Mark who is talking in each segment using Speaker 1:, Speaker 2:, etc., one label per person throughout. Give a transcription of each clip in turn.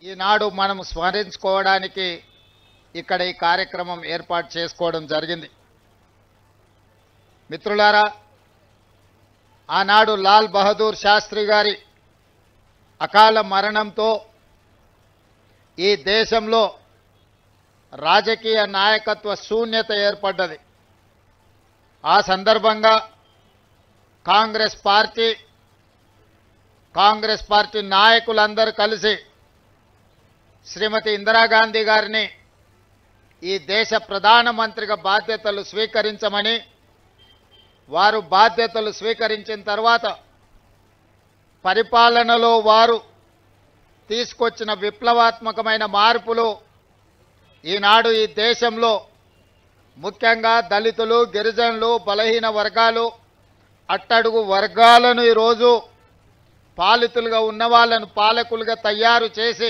Speaker 1: ఈనాడు మనం స్మరించుకోవడానికి ఇక్కడ ఈ కార్యక్రమం ఏర్పాటు చేసుకోవడం జరిగింది. మిత్రులారా, ఆనాడు లాల్ బహదూర్ శాస్త్రి గారి అకాల మరణంతో ఈ దేశంలో రాజకీయ నాయకత్వ శూన్యత ఏర్పడ్డది. ఆ సందర్భంగా కాంగ్రెస్ పార్టీ నాయకులందరూ కలిసి శ్రీమతి ఇందిరాగాంధీ గారిని ఈ దేశ ప్రధానమంత్రిగా బాధ్యతలు స్వీకరించమని, వారు బాధ్యతలు స్వీకరించిన తర్వాత పరిపాలనలో వారు తీసుకొచ్చిన విప్లవాత్మకమైన మార్పులు ఈనాడు ఈ దేశంలో ముఖ్యంగా దళితులు, గిరిజనులు, బలహీన వర్గాలు, అట్టడుగు వర్గాలను ఈరోజు పాలితులుగా ఉన్న వాళ్ళను పాలకులుగా తయారు చేసి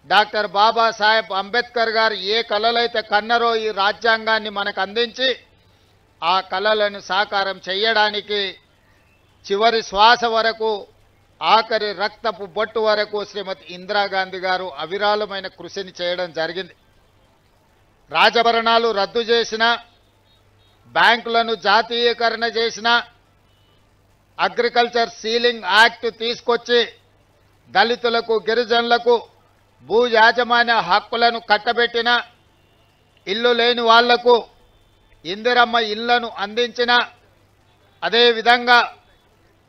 Speaker 1: డాక్టర్ బాబాసాహెబ్ అంబేద్కర్ గారు ఏ కలలైతే కన్నరో ఈ రాజ్యాంగాన్ని మనకు అందించి ఆ కలలను సాకారం చేయడానికి చివరి శ్వాస వరకు, ఆఖరి రక్తపు బొట్టు వరకు శ్రీమతి ఇందిరాగాంధీ గారు అవిరాళమైన కృషిని చేయడం జరిగింది. రాజభరణాలు రద్దు చేసిన, బ్యాంకులను జాతీయకరణ చేసిన, అగ్రికల్చర్ సీలింగ్ యాక్ట్ తీసుకొచ్చి దళితులకు, గిరిజనులకు భూ యాజమాన్య హక్కులను కట్టబెట్టిన, ఇల్లు లేని వాళ్లకు ఇందిరమ్మ ఇళ్లను అందించిన, అదేవిధంగా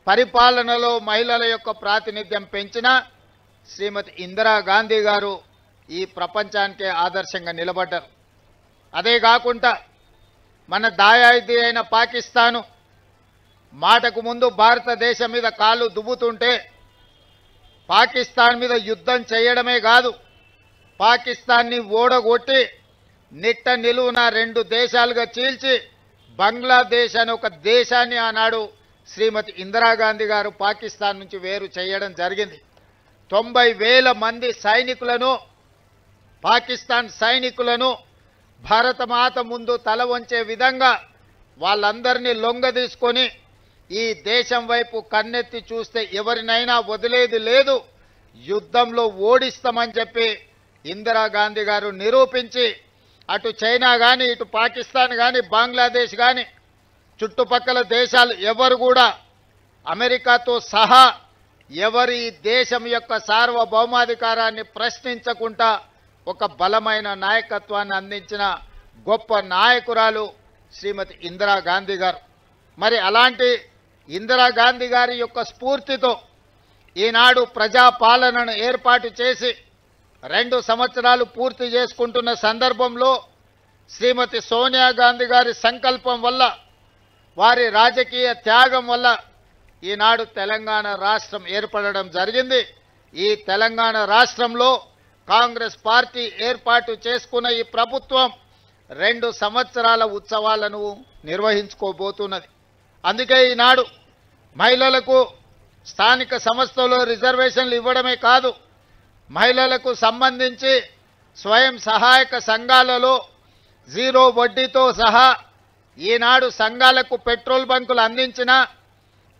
Speaker 1: పరిపాలనలో మహిళల యొక్క ప్రాతినిధ్యం పెంచిన శ్రీమతి ఇందిరాగాంధీ గారు ఈ ప్రపంచానికే ఆదర్శంగా నిలబడ్డారు. అదే కాకుండా మన దాయాది అయిన పాకిస్తాను మాటకు ముందు భారతదేశం మీద కాళ్ళు దువ్వుతుంటే పాకిస్తాన్ మీద యుద్ధం చేయడమే కాదు, పాకిస్తాన్ని ఓడగొట్టి నిట్ట నిలువున 2 దేశాలుగా చీల్చి బంగ్లాదేశ్ అనే ఒక దేశాన్ని ఆనాడు శ్రీమతి ఇందిరాగాంధీ గారు పాకిస్తాన్ నుంచి వేరు చేయడం జరిగింది. 90,000 మంది సైనికులను, పాకిస్తాన్ సైనికులను భారతమాత ముందు తల వంచే విధంగా వాళ్ళందరినీ లొంగదీసుకొని ఈ దేశం వైపు కన్నెత్తి చూస్తే ఎవరినైనా వదిలేది లేదు, యుద్ధంలో ఓడిస్తామని చెప్పి ఇందిరాగాంధీ గారు నిరూపించి అటు చైనా కానీ, ఇటు పాకిస్తాన్ కానీ, బంగ్లాదేశ్ కానీ, చుట్టుపక్కల దేశాలు ఎవరు కూడా అమెరికాతో సహా ఎవరి దేశం యొక్క సార్వభౌమాధికారాన్ని ప్రశ్నించకుండా ఒక బలమైన నాయకత్వాన్ని అందించిన గొప్ప నాయకురాలు శ్రీమతి ఇందిరాగాంధీ గారు. మరి అలాంటి ఇందిరాగాంధీ గారి యొక్క స్ఫూర్తితో ఈనాడు ప్రజాపాలనను ఏర్పాటు చేసి 2 సంవత్సరాలు పూర్తి చేసుకుంటున్న సందర్భంలో శ్రీమతి సోనియా గాంధీ గారి సంకల్పం వల్ల, వారి రాజకీయ త్యాగం వల్ల ఈనాడు తెలంగాణ రాష్ట్రం ఏర్పడడం జరిగింది. ఈ తెలంగాణ రాష్ట్రంలో కాంగ్రెస్ పార్టీ ఏర్పాటు చేసుకున్న ఈ ప్రభుత్వం 2 సంవత్సరాల ఉత్సవాలను నిర్వహించుకోబోతున్నది. అందుకే ఈనాడు మహిళలకు స్థానిక సంస్థల్లో రిజర్వేషన్లు ఇవ్వడమే కాదు, మహిళలకు సంబంధించి స్వయం సహాయక సంఘాలలో 0 వడ్డీతో సహా ఈనాడు సంఘాలకు పెట్రోల్ బంకులు అందించిన,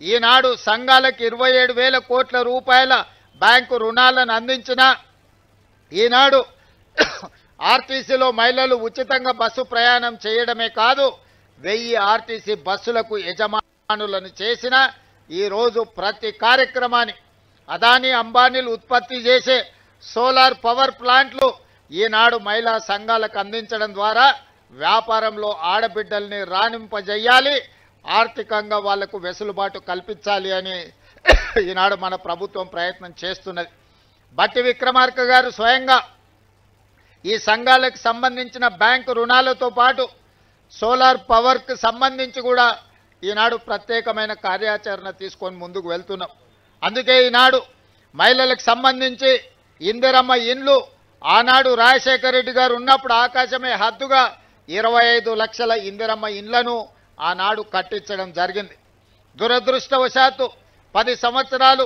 Speaker 1: ఈనాడు సంఘాలకు 27,000 కోట్ల రూపాయల బ్యాంకు రుణాలను అందించిన, ఈనాడు ఆర్టీసీలో మహిళలు ఉచితంగా బస్సు ప్రయాణం చేయడమే కాదు 1000 ఆర్టీసీ బస్సులకు యజమానులను చేసిన, ఈరోజు ప్రతి కార్యక్రమాన్ని అదానీ అంబానీలు ఉత్పత్తి చేసే సోలార్ పవర్ ప్లాంట్లు ఈనాడు మహిళా సంఘాలకు అందించడం ద్వారా వ్యాపారంలో ఆడబిడ్డల్ని రాణింపజేయాలి, ఆర్థికంగా వాళ్లకు వెసులుబాటు కల్పించాలి అని ఈనాడు మన ప్రభుత్వం ప్రయత్నం చేస్తున్నది. బట్టి విక్రమార్క గారు స్వయంగా ఈ సంఘాలకు సంబంధించిన బ్యాంకు రుణాలతో పాటు సోలార్ పవర్కు సంబంధించి కూడా ఈనాడు ప్రత్యేకమైన కార్యాచరణ తీసుకొని ముందుకు వెళ్తున్నాం. అందుకే ఈనాడు మహిళలకు సంబంధించి ఇందిరమ్మ ఇండ్లు ఆనాడు రాజశేఖర రెడ్డి గారు ఉన్నప్పుడు ఆకాశమే హద్దుగా 25 లక్షల ఇందిరమ్మ ఇండ్లను ఆనాడు కట్టించడం జరిగింది. దురదృష్టవశాత్తు 10 సంవత్సరాలు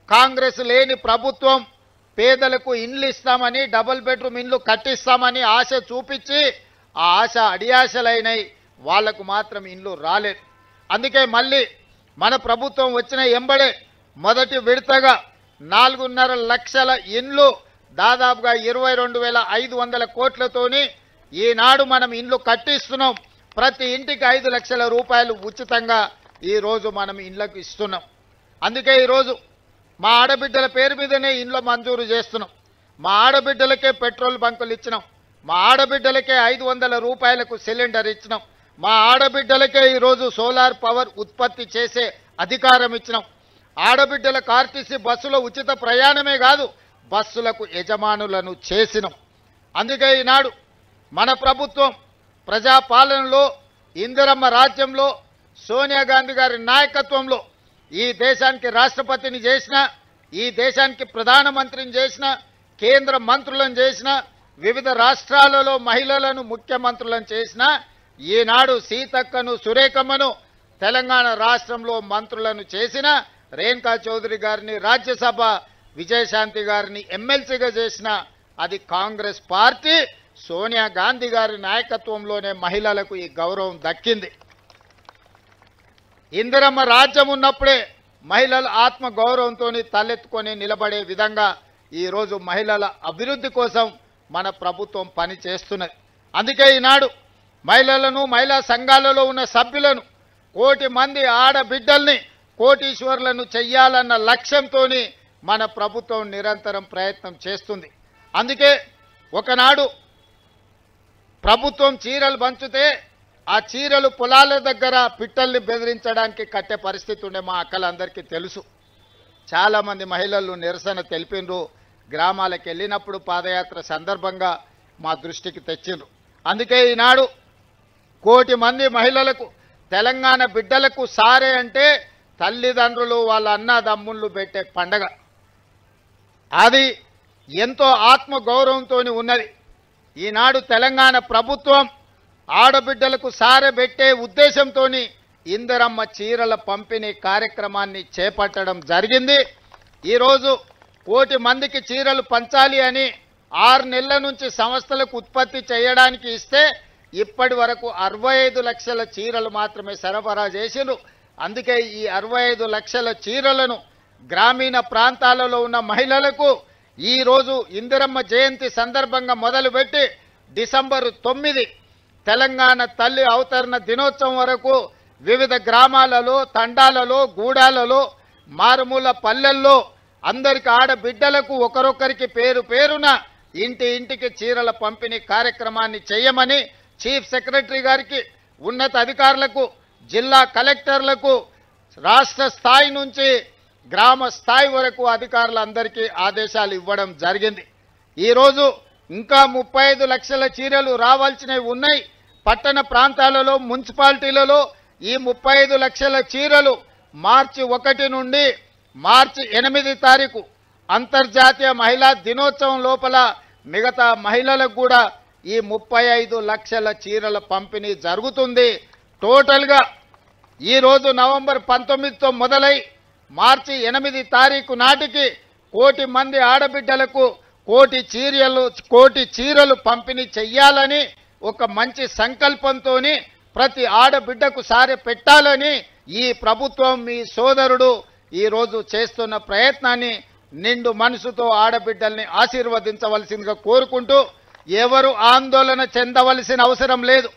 Speaker 1: కాంగ్రెస్ లేని ప్రభుత్వం పేదలకు ఇండ్లు ఇస్తామని, డబుల్ బెడ్రూమ్ ఇండ్లు కట్టిస్తామని ఆశ చూపించి ఆ ఆశ అడియాశలైనవి, వాళ్లకు మాత్రం ఇండ్లు రాలేదు. అందుకే మళ్ళీ మన ప్రభుత్వం వచ్చిన ఎంబడే మొదటి విడతగా 4.5 లక్షల ఇండ్లు దాదాపుగా 22,500 కోట్లతోని ఈనాడు మనం ఇండ్లు కట్టిస్తున్నాం. ప్రతి ఇంటికి 5 లక్షల రూపాయలు ఉచితంగా ఈరోజు మనం ఇండ్లకు ఇస్తున్నాం. అందుకే ఈరోజు మా ఆడబిడ్డల పేరు మీదనే ఇండ్లు మంజూరు చేస్తున్నాం. మా ఆడబిడ్డలకే పెట్రోల్ బంకులు ఇచ్చినాం. మా ఆడబిడ్డలకే 500 రూపాయలకు సిలిండర్ ఇచ్చినాం. మా ఆడబిడ్డలకే ఈరోజు సోలార్ పవర్ ఉత్పత్తి చేసే అధికారం ఇచ్చినాం. ఆడబిడ్డలకు ఆర్టీసీ బస్సులో ఉచిత ప్రయాణమే కాదు, బస్సులకు యజమానులను చేసినాం. అందుకే ఈనాడు మన ప్రభుత్వం ప్రజాపాలనలో ఇందిరమ్మ రాజ్యంలో సోనియా గాంధీ గారి నాయకత్వంలో ఈ దేశానికి రాష్ట్రపతిని చేసిన, ఈ దేశానికి ప్రధానమంత్రిని చేసిన, కేంద్ర మంత్రులను చేసిన, వివిధ రాష్ట్రాలలో మహిళలను ముఖ్యమంత్రులను చేసిన ఈనాడు సీతక్కను సురేఖమ్మను తెలంగాణ రాష్ట్రంలో మంత్రులను చేసిన, రేణుకా చౌదరి గారిని రాజ్యసభ, విజయశాంతి గారిని ఎమ్మెల్సీగా చేసిన అది కాంగ్రెస్ పార్టీ సోనియా గాంధీ గారి నాయకత్వంలోనే మహిళలకు ఈ గౌరవం దక్కింది. ఇందిరమ్మ రాజ్యం ఉన్నప్పుడే మహిళల ఆత్మ గౌరవంతో తలెత్తుకొని నిలబడే విధంగా ఈరోజు మహిళల అభివృద్ధి కోసం మన ప్రభుత్వం పని చేస్తున్నది. అందుకే ఈనాడు మహిళలను, మహిళా సంఘాలలో ఉన్న సభ్యులను, 1 కోటి మంది ఆడబిడ్డల్ని కోటీశ్వర్లను చెయ్యాలన్న లక్ష్యంతో మన ప్రభుత్వం నిరంతరం ప్రయత్నం చేస్తుంది. అందుకే ఒకనాడు ప్రభుత్వం చీరలు పంచితే ఆ చీరలు పొలాల దగ్గర పిట్టల్ని బెదిరించడానికి కట్టే పరిస్థితి ఉండే మా అక్కలందరికీ తెలుసు. చాలామంది మహిళలు నిరసన తెలిపినరు. గ్రామాలకు వెళ్ళినప్పుడు పాదయాత్ర సందర్భంగా మా దృష్టికి తెచ్చిండ్రు. అందుకే ఈనాడు 1 కోటి మంది మహిళలకు, తెలంగాణ బిడ్డలకు సారే అంటే తల్లిదండ్రులు వాళ్ళ అన్నదమ్ముళ్ళు పెట్టే పండగ. అది ఎంతో ఆత్మ గౌరవంతో ఉన్నది. ఈనాడు తెలంగాణ ప్రభుత్వం ఆడబిడ్డలకు సారె పెట్టే ఉద్దేశంతో ఇందిరమ్మ చీరల పంపిణీ కార్యక్రమాన్ని చేపట్టడం జరిగింది. ఈరోజు 1 కోటి మందికి చీరలు పంచాలి అని 6 నెలల నుంచి సంస్థలకు ఉత్పత్తి చేయడానికి ఇస్తే ఇప్పటి వరకు 65 లక్షల చీరలు మాత్రమే సరఫరా చేసిరు. అందుకే ఈ 65 లక్షల చీరలను గ్రామీణ ప్రాంతాలలో ఉన్న మహిళలకు ఈరోజు ఇందిరమ్మ జయంతి సందర్భంగా మొదలుపెట్టి డిసెంబర్ 9 తెలంగాణ తల్లి అవతరణ దినోత్సవం వరకు వివిధ గ్రామాలలో, తండాలలో, గూడాలలో, మారుమూల పల్లెల్లో అందరికి ఆడబిడ్డలకు ఒకరొకరికి పేరు పేరున ఇంటికి చీరల పంపిణీ కార్యక్రమాన్ని చేయమని చీఫ్ సెక్రటరీ గారికి, ఉన్నత అధికారులకు, జిల్లా కలెక్టర్లకు, రాష్ట్ర స్థాయి నుంచి గ్రామ స్థాయి వరకు అధికారులందరికీ ఆదేశాలు ఇవ్వడం జరిగింది. ఈరోజు ఇంకా 35 లక్షల చీరలు రావాల్సినవి ఉన్నాయి. పట్టణ ప్రాంతాలలో, మున్సిపాలిటీలలో ఈ 35 లక్షల చీరలు మార్చి 1 నుండి మార్చి 8 తారీఖు అంతర్జాతీయ మహిళా దినోత్సవం లోపల మిగతా మహిళలకు కూడా ఈ 35 లక్షల చీరల పంపిణీ జరుగుతుంది. టోటల్గా ఈరోజు నవంబర్ 19తో మొదలై మార్చి 8 తారీఖు నాటికి 1 కోటి మంది ఆడబిడ్డలకు 1 కోటి చీరలు పంపిణీ చెయ్యాలని ఒక మంచి సంకల్పంతో ప్రతి ఆడబిడ్డకు సారె పెట్టాలని ఈ ప్రభుత్వం, మీ సోదరుడు ఈరోజు చేస్తున్న ప్రయత్నాన్ని నిండు మనసుతో ఆడబిడ్డల్ని ఆశీర్వదించవలసిందిగా కోరుకుంటూ, ఎవరు ఆందోళన చెందవలసిన అవసరం లేదు,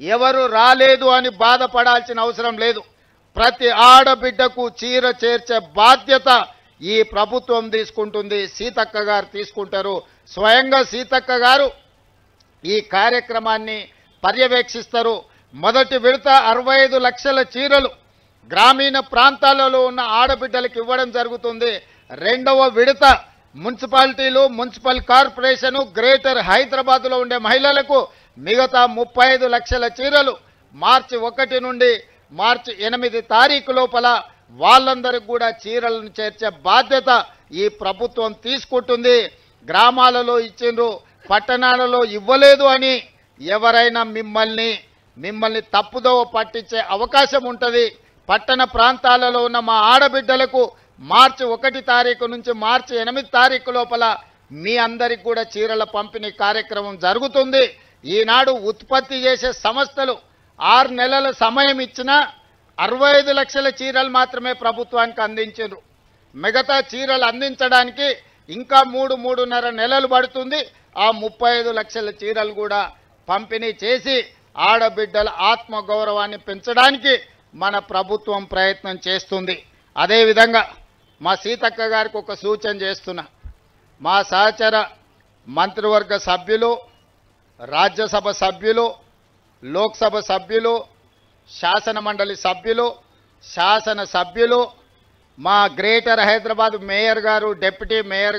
Speaker 1: ఎవరు రాలేదు అని బాధపడాల్సిన అవసరం లేదు. ప్రతి ఆడబిడ్డకు చీర చేర్చే బాధ్యత ఈ ప్రభుత్వం తీసుకుంటుంది, సీతక్క గారు తీసుకుంటారు. స్వయంగా సీతక్క గారు ఈ కార్యక్రమాన్ని పర్యవేక్షిస్తారు. మొదటి విడత 65 లక్షల చీరలు గ్రామీణ ప్రాంతాలలో ఉన్న ఆడబిడ్డలకు ఇవ్వడం జరుగుతుంది. రెండవ విడత మున్సిపాలిటీలు, మున్సిపల్ కార్పొరేషను, గ్రేటర్ హైదరాబాద్లో ఉండే మహిళలకు మిగతా 35 లక్షల చీరలు మార్చి 1 నుండి మార్చి 8 తారీఖు లోపల వాళ్ళందరికీ కూడా చీరలను చేర్చే బాధ్యత ఈ ప్రభుత్వం తీసుకుంటుంది. గ్రామాలలో ఇచ్చిండ్రు, పట్టణాలలో ఇవ్వలేదు అని ఎవరైనా మిమ్మల్ని తప్పుదోవ పట్టించే అవకాశం ఉంటుంది. పట్టణ ప్రాంతాలలో ఉన్న మా ఆడబిడ్డలకు మార్చి 1 తారీఖు నుంచి మార్చి 8 తారీఖు లోపల మీ అందరికి కూడా చీరల పంపిణీ కార్యక్రమం జరుగుతుంది. ఈనాడు ఉత్పత్తి చేసే సంస్థలు 6 నెలల సమయం ఇచ్చినా 65 లక్షల చీరలు మాత్రమే ప్రభుత్వానికి అందించారు. మిగతా చీరలు అందించడానికి ఇంకా 3-3.5 నెలలు పడుతుంది. ఆ 35 లక్షల చీరలు కూడా పంపిణీ చేసి ఆడబిడ్డల ఆత్మగౌరవాన్ని పెంచడానికి మన ప్రభుత్వం ప్రయత్నం చేస్తుంది. అదేవిధంగా మా సీతక్క గారికి ఒక సూచన చేస్తున్నా. మా సహచర మంత్రివర్గ సభ్యులు, రాజ్యసభ సభ్యులు, లోక్సభ సభ్యులు, శాసన మండలి సభ్యులు, శాసన సభ్యులు, మా గ్రేటర్ హైదరాబాద్ మేయర్ గారు, డిప్యూటీ మేయర్